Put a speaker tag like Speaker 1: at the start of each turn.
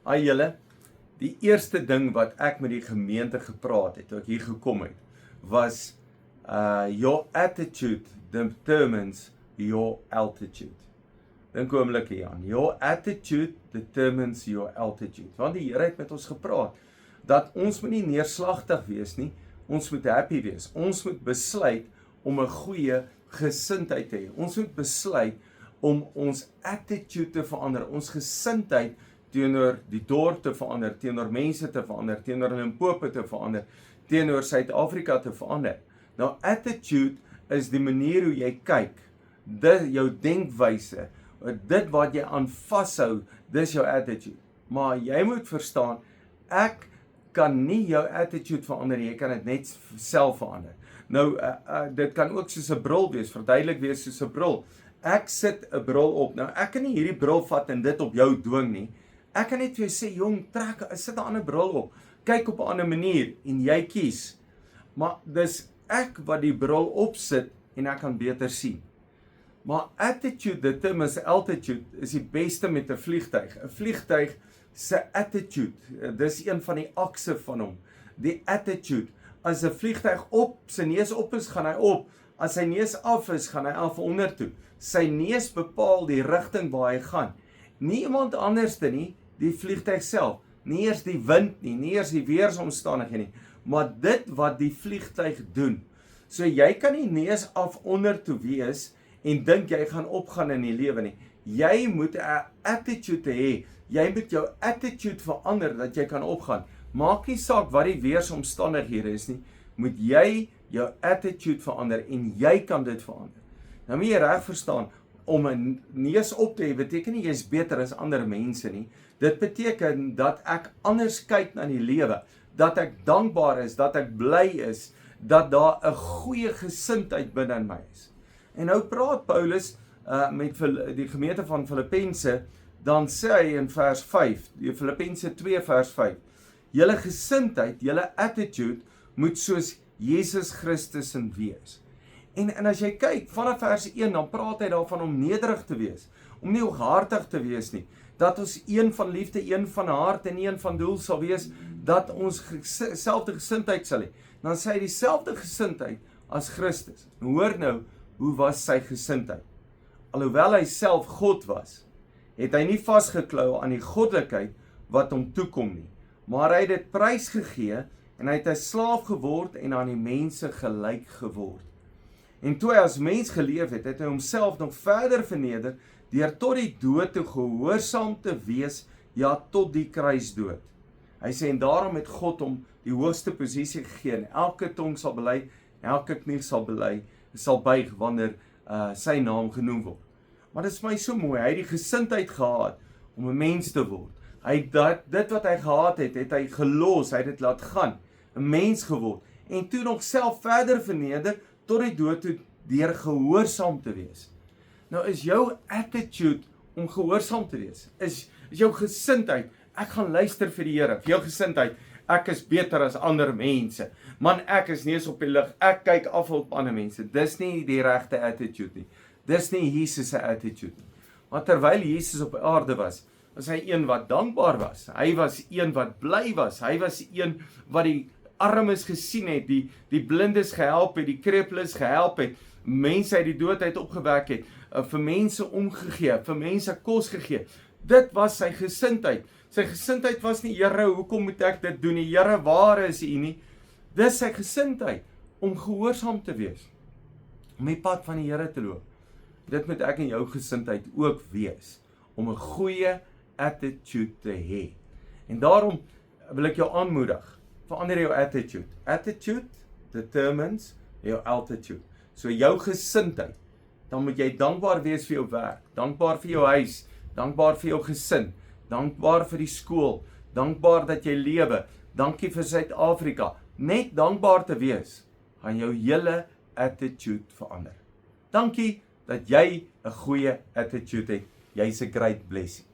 Speaker 1: Ai julle, die eerste ding wat ek met die gemeente gepraat het, toe ek hier gekom het, was your attitude determines your altitude. Dink oomlik hier aan. Your attitude determines your altitude. Want die Here het met ons gepraat, dat ons moet nie neerslagtig wees nie, ons moet happy wees. Ons moet besluit om 'n goeie gesindheid te hê. Ons moet besluit om ons attitude te verander, ons gesindheid teenoor die dorp te verander, teenoor mense te verander, teenoor Limpopo te verander, teenoor Suid-Afrika te verander. Nou, attitude is die manier hoe jy kyk, dit jou denkwyse, dit wat jy aan vashou, dis jou attitude. Maar jy moet verstaan, ek kan nie jou attitude verander, jy kan dit net self verander. Nou, dit kan ook soos 'n bril wees, verduidelik wees soos 'n bril. Ek sit 'n bril op, nou ek kan nie hierdie bril vat en dit op jou dwing nie. Ek kan net vir jou sê, jong, sit 'n ander bril op, kyk op 'n ander manier, en jy kies. Maar dis ek wat die bril opsit, en ek kan beter sien. Maar attitude determines altitude is die beste met 'n vliegtuig. 'n Vliegtuig se attitude, dis een van die akse van hom. Die attitude, as 'n vliegtuig op, sy neus op is, gaan hy op. As sy neus af is, gaan hy af onder toe. Sy neus bepaal die rigting waar hy gaan. Nie iemand anderste nie, die vliegtuig self. Nie eers die wind nie, nie eers die weersomstandighede nie, maar dit wat die vliegtuig doen. So jy kan nie neus af onder toe wees en dink jy gaan opgaan in die lewe nie. Jy moet 'n attitude hê. Jy moet jou attitude verander dat jy kan opgaan. Maak nie saak wat die weersomstandighede is nie, moet jy jou attitude verander en jy kan dit verander. Nou moet jy reg verstaan, om 'n neus op te hê beteken nie jy is beter as ander mense nie. Dit beteken dat ek anders kyk na die lewe, dat ek dankbaar is, dat ek bly is, dat daar 'n goeie gesindheid binne in my is. En nou praat Paulus met die gemeente van Filippense, dan sê hy in vers 5, die Filippense 2 vers 5, julle gesindheid, julle attitude moet soos Jesus Christus in wees. En as jy kyk, vanaf vers 1, dan praat hy daarvan om nederig te wees, om nie hooghartig te wees nie, dat ons een van liefde, een van hart en een van doel sal wees, dat ons selfde gesindheid sal hê. Dan sê hy dieselfde gesindheid as Christus. Hoor nou, hoe was sy gesindheid? Alhoewel hy self God was, het hy nie vasgeklou aan die goddelikheid wat hom toekom nie, maar hy het dit prys gegee, en hy het 'n slaaf geword en aan die mense gelyk geword. En toe hy as mens geleef het, het hy homself nog verder verneder, deur tot die dood toe gehoorsaam te wees, ja, tot die kruisdood. Hy sê, en daarom het God hom die hoogste posisie gegee, en elke tong sal bely, elke knie sal buig, wanneer sy naam genoem word. Maar dit is my so mooi, hy het die gesindheid gehad, om 'n mens te word. Dit wat hy gehad het, het hy gelos, hy het dit laat gaan, 'n mens geword, en toe nog self verder verneder, tot die dood toe, deur gehoorsaam te wees. Nou is jou attitude om gehoorsaam te wees, is jou gesindheid, ek gaan luister vir die Here, vir jou gesindheid, ek is beter as ander mense, man ek is nie eens op die lig, ek kyk af op ander mense, dis nie die regte attitude nie, dis nie Jesus se attitude nie. Maar terwyl Jesus op aarde was hy een wat dankbaar was, hy was een wat bly was, hy was een wat die armes gesien het, die blindes gehelp het, die krepeles gehelp het, mense uit die dood uit opgewek het, vir mense omgegee, vir mense kos gegee. Dit was sy gesindheid. Sy gesindheid was nie, Here, hoekom moet ek dit doen nie? Here, waar is U nie? Dis sy gesindheid, om gehoorsaam te wees, om die pad van die Here te loop. Dit moet ek en jou gesindheid ook wees, om 'n goeie attitude te hê. En daarom wil ek jou aanmoedig, verander jou attitude. Attitude determines jou altitude. So jou gesindheid, dan moet jy dankbaar wees vir jou werk, dankbaar vir jou huis, dankbaar vir jou gesin, dankbaar vir die skool, dankbaar dat jy lewe, dankie vir Suid-Afrika. Net dankbaar te wees, gaan jou hele attitude verander. Dankie dat jy 'n goeie attitude het. Jy's 'n great blessing.